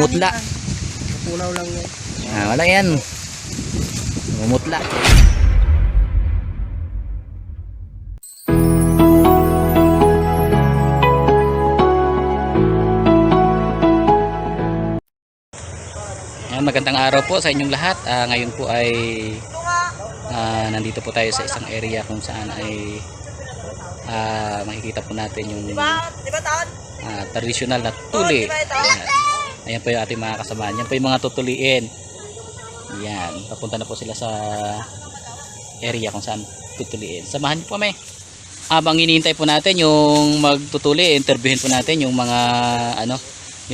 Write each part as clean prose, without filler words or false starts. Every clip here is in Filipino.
namumutla. Punaw lang yan. Wala yan. Namumutla. Magandang araw po sa inyong lahat. Ngayon po ay nandito po tayo sa isang area kung saan ay makikita po natin yung traditional na tuli. Ayan po yung ating mga kasamaan. Yan po yung mga tutuliin. Yan, papunta na po sila sa area kung saan tutuliin. Samahan niyo po kami. Habang hinihintay po natin yung magtutuli, interviewin po natin yung mga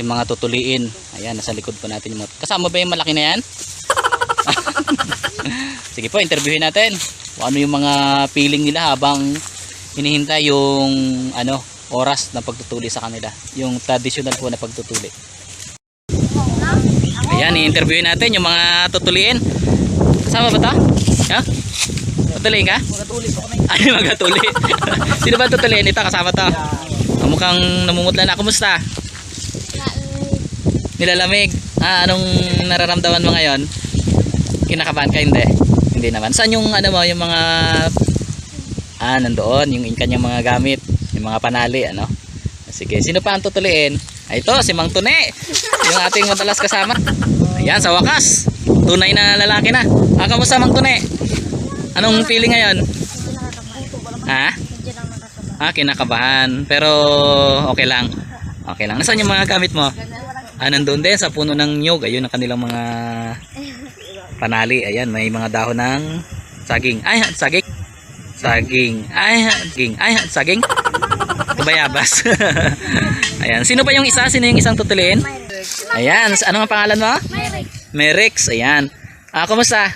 yung mga tutuliin. Ayan, nasa likod po natin yung mga... Kasama ba yung malaki na yan? Sige po, interviewin natin kung ano yung mga feeling nila habang hinihintay yung oras na pagtutuli sa kanila, yung traditional po na pagtutuli. Ayan, i-interviewin natin yung mga tutuliin. Kasama ba ito? Ha? Tutuliin ka? Magatuli po kami. Ay, magatuli. Sino ba tutuliin? Ito, kasama to. Mukhang namumutla na. Kumusta? Nilalamig. Anong nararamdaman mo ngayon? Kinakabahan ka? Hindi. Hindi naman. Saan yung yung mga nandoon yung kanyang mga gamit, yung mga panali, Sige, sino pa ang tutuliin? Ito, si Mang Tune, yung ating madalas kasama. Ayan, sa wakas, tunay na lalaki na. Kamusta Mang Tune? Anong feeling ngayon? Kinakabahan. Pero okay lang. Okay lang. Nasaan yung mga gamit mo? Nandun din sa puno ng nyug. Ayun ang kanilang mga panali. Ayan, may mga dahon ng saging. Ay, saging. Saging. Ay, saging. Ay, saging. Kabayabas. Ayan. Sino ba yung isa? Sino yung isang tutuliin? Ayan. Ano ang pangalan mo? Merix. Merix. Ayan. Kumusta?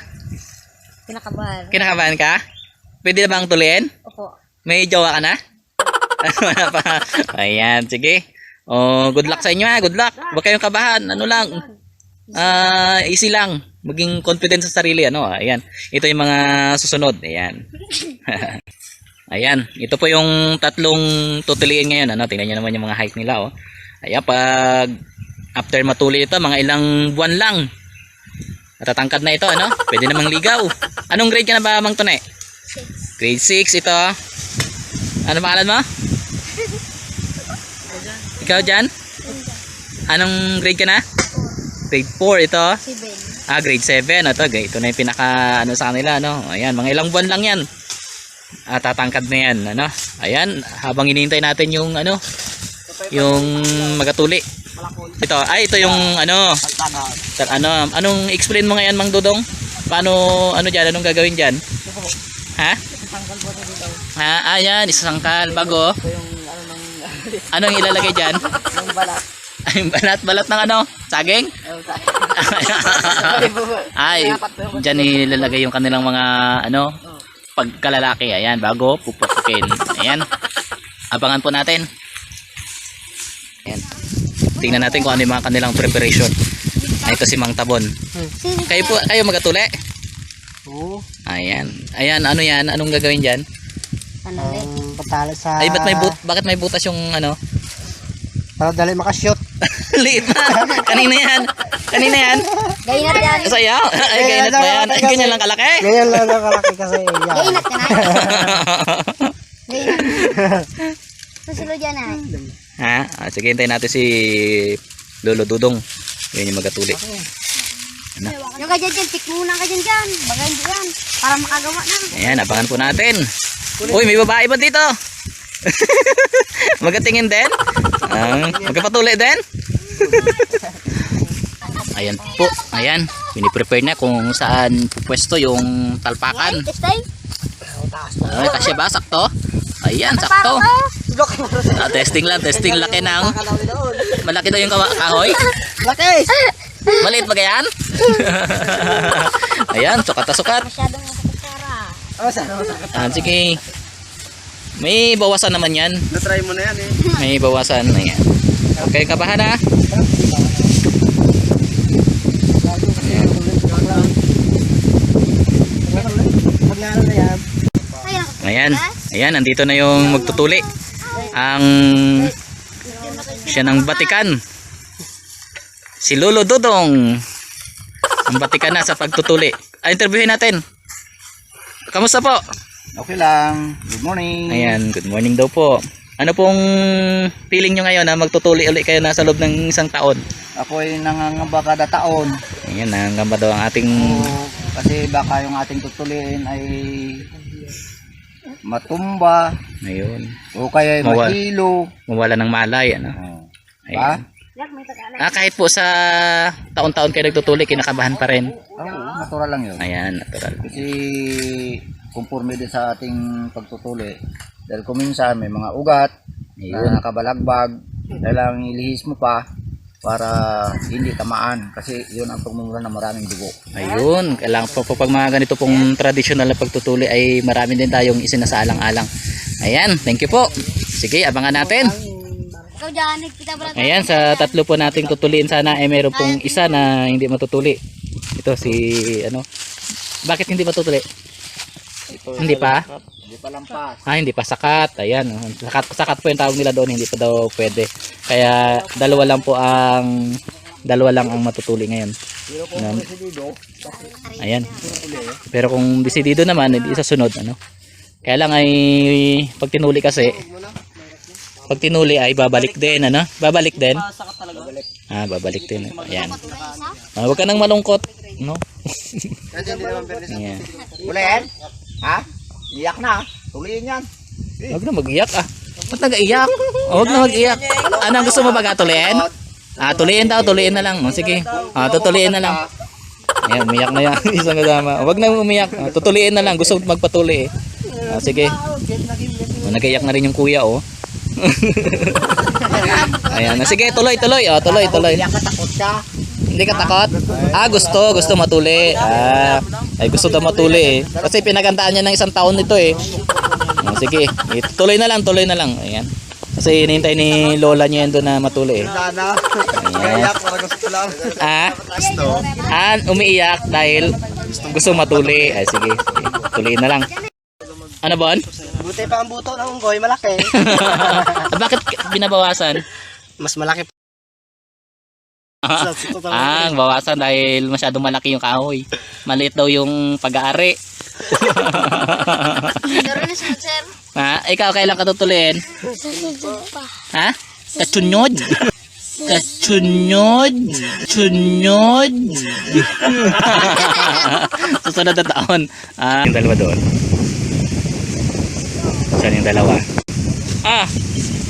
Kinakabahan. Kinakabahan ka? Pwede na bang tuliin? Opo. May jowa ka na? Wala pa. Ayan. Sige. Good luck sa inyo ha. Good luck. Huwag kayong kabahan. Easy lang. Maging confident sa sarili. Ayan. Ito yung mga susunod. Ayan. Ayan. Ito po yung tatlong tutuliin ngayon. Tingnan nyo naman yung mga height nila. Ayan. Pag after matuli ito, mga ilang buwan lang. Natatangkad na ito. Pwede namang ligaw. Anong grade ka na ba, Mang Tune? Grade 6 ito. Ano pangalan mo? Ikaw dyan? Anong grade ka na? Grade 4 ito. Grade 7. Ito na yung pinaka sa kanila. Ayan, mga ilang buwan lang yan. Tatangkad na yan. Ayan, habang hinihintay natin yung yung magatuli. Ito yung anong explain mo ngayon, Mang Dudong? Paano dyan? Anong gagawin dyan? Ha? Ayan, isasangkal bago. Anong ilalagay dyan? Yung balat. Ay, balat ng saging? Ay, dyan ilalagay yung kanilang mga pagkalalaki. Ayan, bago pupukin. Ayan, abangan po natin. Ayan, tingnan natin kung ano yung mga kanilang preparation. Ito si Mang Tabon. Kayo magatuli? Oo. Ayan, ano yan? Anong gagawin dyan? Patala sa... Ay, bakit may butas yung Para dali makashoot. Liit na. Kanina yan. Gainat yan. Saya. Ay, gainat ba yan? Ay, ganyan lang kalaki. Ganyan lang kalaki kasi yan. Gainat ka na. Gainat. Susunod yan Sige, hintayin natin si Lolo Dudong. Yun yung magatuli. Yung ka dyan, tik muna ka dyan. Bagay dyan. Para makagawa na. Ayan, abangan po natin. Uy, may babae ba dito? Magatingin din? Magkapatuli din? Ayan po. Ayan, piniprepare na kung saan pwesto yung talpakan. Ay, kasya ba? Sakto? Ayan, sakto. Testing lang. Laki ng... Malaki daw yung kahoy? Laki! Maliit ba yan? Ayan, sukat. Masyadong masakasara. Sige. May bawasan naman yan. Na-try mo na yan May bawasan. Ayan. Okay, kabahan ha? Ayan. Ayan, nandito na yung magtutuli. Ang siya ng Batikan. Si Lolo Dodong. Ang batikan na sa pagtutuli. Interviewin natin. Kamusta po? Okay lang. Good morning. Ayan, good morning daw po. Ano pong feeling nyo ngayon na magtutuli ulit kayo na sa loob ng isang taon? Ako ay nangangamba kada taon. Ayan, nangangamba daw ang ating... Kasi baka yung ating tutuliin ay matumba Ayun. o kaya ay mahilo. Mawala ng malay, ano? Ba? Ayan. Kahit po sa taon-taon kayo nagtutuli, kinakabahan pa rin. Oo, natural lang yun. Ayan, natural. Kasi conforme din sa ating pagtutuli. Dahil kung minsan may mga ugat Ayun. na nakabalagbag, kailangan ilihis mo pa para hindi tamaan. Kasi yun ang pagmumula ng maraming dugo. Ayun, kailangan po pag mga ganito pong traditional na pagtutuli ay marami din tayong isinasaalang-alang. Ayan, thank you po. Sige, abangan natin. Ikaw dyan, kita ba natin? Ayan, sa tatlo po nating tutuliin sana ay meron pong isa na hindi matutuli. Ito si ano? Bakit hindi matutuli? Hindi pa? Hindi pa lampas. Hindi pa sakat. Ayan, sakat po yung tawag nila doon, hindi pa daw pwede. Kaya dalawa lang ang matutuli ngayon. Pero kung desidido, Ayan. Pero kung desidido naman, hindi sa sunod, ano? Kaya lang ay pag tinuli kasi, pag tinuli ay babalik din, ano? Babalik din. Babalik din. Ayan. Huwag ka nang malungkot, no? Ayan. wala yan? Ha? Iyak na. Tuliin yan. Huwag na mag-iyak Ba't nag-iyak? Huwag na mag-iyak. Ano gusto mo ba tuliin? Tuliin daw, tuliin na lang. Sige. Tutuliin na lang. Ayan, umiyak na yan. Isang kasama. Huwag na umiyak. Tutuliin na lang. Gusto magpatuli sige. Nag-iyak na rin yung kuya, oh. Ayan. Sige, tuloy. Tuloy. Iyak ka, takot ka. Hindi ka takot? Gusto matuli. Ay gusto daw matuli Kasi pinagandaan niya ng isang taon nito sige, tuloy na lang. Ayan. Kasi hinihintay ni lola niya yan doon na matuli Sana. Ayan. Para gusto lang. Umiiyak dahil gusto matuli. Sige. Tuliin na lang. Ano Bon? Buti pa ang buto ng unggoy, malaki. Bakit binabawasan? Mas malaki. Bawasan dahil masyadong malaki yung kahoy. Maliit daw yung pag-aari. Meron na sunod, sir. Ikaw kailan ka tutuliin? Kachunod? Kachunod? Susunod na taon. Yung dalawa doon. Saan yung dalawa?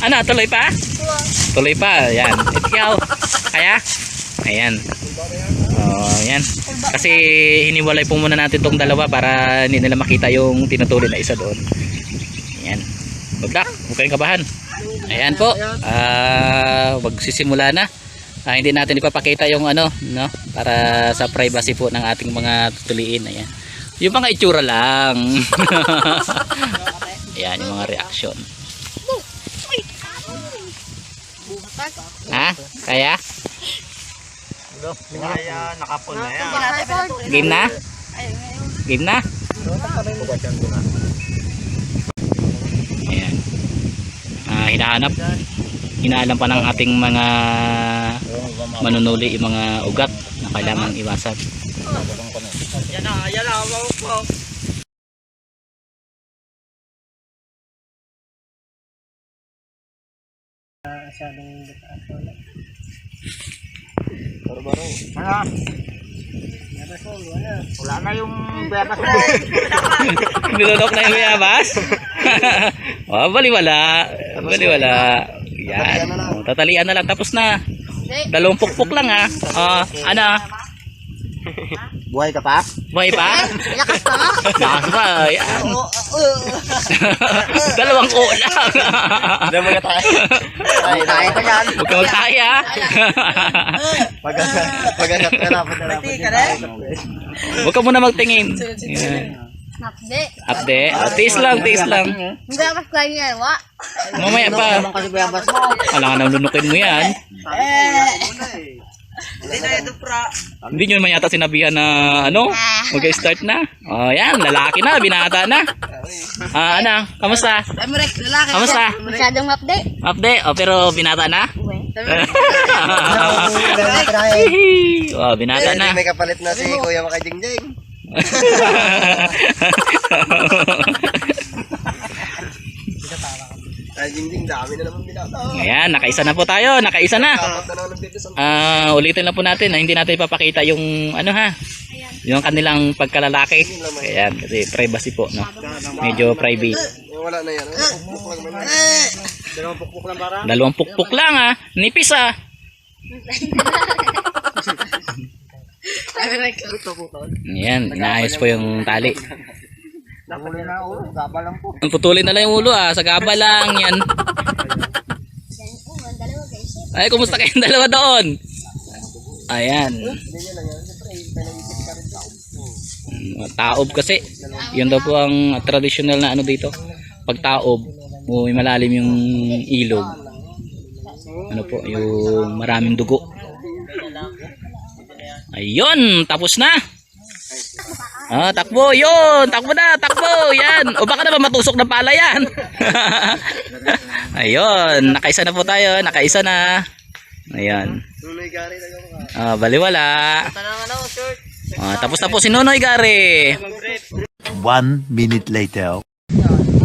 Ano? Tuloy pa? Tuloy pa. Yan. Ikaw. Kaya? Ayan. Yan. Kasi hiniwalay po muna natin tong dalawa para hindi nila makita yung tinutuli na isa doon. Ayan. Good luck. Huwag kayong kabahan. Ayan po. Magsisimula na. Hindi natin ipapakita yung ano, no? Para sa privacy po ng ating mga tutuliin. Ayan. Yung mga itsura lang. Ayan, yung mga reaction. Kaya? Kaya nakapon na yan. Game na? Game na? Ayan. Hinaalam pa ng ating mga manunuli yung mga ugat na kailangan iwasan. Yan na. Wala na yung bebas mo. Nilunok na yung bayabas? Baliwala. Yan. Tatalian na lang. Tapos na. 2 pukpok lang ano? Buhay ka pa? Buhay pa? Lakas pa nga. Lakas pa. Yan. 2 ko lang. Hindi mo tayo. Tayo ka yan. Huwag ka magtaya. Pag-asap ka na. Huwag ka muna magtingin. Yan. Update. Tiis lang. Hindi ako kain yan, wa? Mamaya pa. Kasi bebas mo. Kailangan nang lunukin mo yan. Hindi nyo naman yata sinabihan na ano, mag-start na. Oh, yan, lalaki na, binata na. Ano, kamusta? Kamusta? Masyadong update. Update, oh, pero binata na? Oh, binata na. May kapalit na si Kuya Makajingjing. Ay, Jingjing, dami na naman binata. Ayan, nakaisa na po tayo, nakaisa na. Dapat na naman dito sa... Ulitin lang po natin na hindi natin ipapakita yung ano ha, yung kanilang pagkalalaki. Ayan, kasi privacy po, no? Medyo private. Wala na yan. Pukpuk lang naman. Dalawang pukpuk lang para. Dalawang pukpuk lang ha, nipis ha. Ayan, inaayos po yung tali. Nahuli na ulo, gaba lang po. Putulin na lang yung ulo sa gaba lang yan. Ay, kumusta kayong dalawa doon? Ayan. Taob kasi. Yun daw po ang traditional na ano dito. Pag taob, may malalim yung ilog. Ano po, yung maraming dugo. Ayun, tapos na. Takbo, yun. Takbo na, takbo. Yan. O baka naman matusok ng pala yan. Ayun, nakaisa na po tayo. Nakaisa na. Ayan. Nunoy Gary na ako ka. Baliwala. Tapos na po si Nonoy Gary. 1 minute later.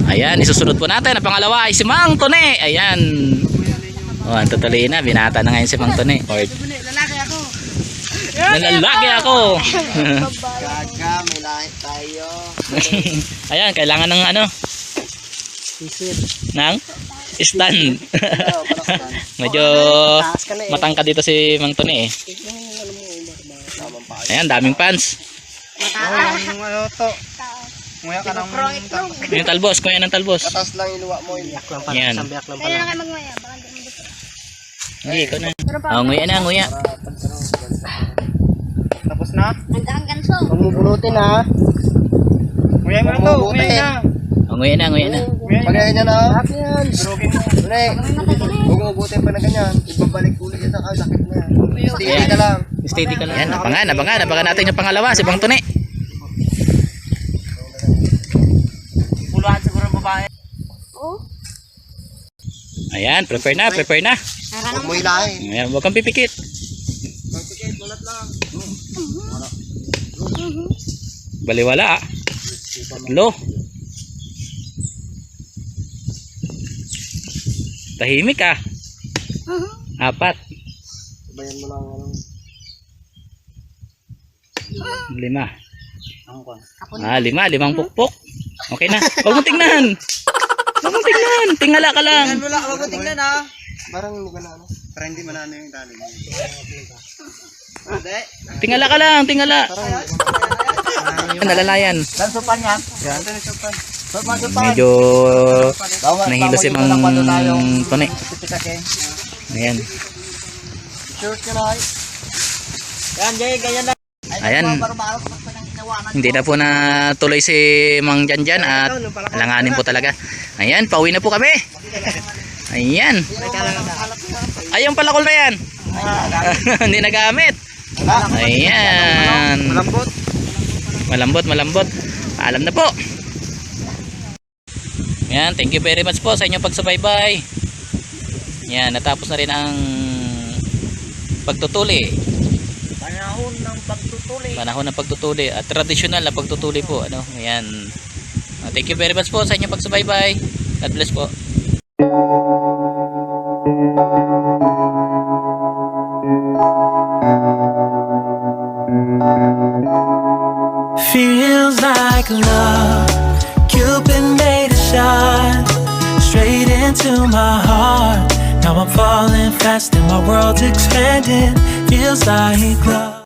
Ayan, isusunod po natin. Ang pangalawa ay si Mang Tone. Ayan. Ang tutuloy na. Binata na ngayon si Mang Tone. Lalaki ako. Nalalaki ako. Gaga, may lahit tayo. Ayan, kailangan ng ano? Nang stand. Medyo matangkad dito si Mang Tone eh. Ayan, daming fans. Ano to? Nguya ka ng... Yung talbos, kuya ng talbos. Katas lang iluwa mo. Yan. Kaya na kayo magmaya. Baka hindi mo dito. Hindi, ikaw na. Nguya na, nguya. Tapos na? Ang ganso. Huwag mo bunutin ha. Nguya mo na to. Nguya na. Nguya na, nguya na. Pag ganyan na. Durugin mo. Dune. Huwag mo ubutin pa na ganyan. Ibabalik ulit yan sa sakit na yan. Steady ka lang. Steady ka lang. Yan, abangan natin yung pangalawa, si Mang Tone. Puluhan siguro ang babae. Oo. Ayan, prepare na. Huwag mo hilahin. Ayan, huwag kang pipikit. Magpikit, mulat lang. Baliwala Lo. Tahimik ah. 4. Sabayan mo lang. 5. 5 pukpok. Okay na. Huwag mo tingnan. Tingala ka lang. Huwag mo tingnan ha. Parang hindi ka na ano. Para hindi manano yung tali. Tingala ka lang. Nalalayan. Saan supan yan? Yan. Supan. Medyo nahilo si Mang Tone. Ayan. Short ka na. Yan, Jay, ganyan lang. Ayan. Hindi na po natuloy si Mang Janjan at alanganin po talaga. Ayan, pauwi na po kami. Ayan. Ayun pala na yan. Hindi nagamit. Ayan. Malambot. Paalam na po. Ayan, thank you very much po sa inyong pagsubaybay. Ayan, natapos na rin ang pagtutuli. Panahon ng pagtutuli at traditional na pagtutuli po, ano. Ayan. Thank you very much po sa inyong pagsubaybay. God bless po. Feels like love. Cupid made a shot straight into my heart. Now I'm falling fast and my world's expanding. Feels like love.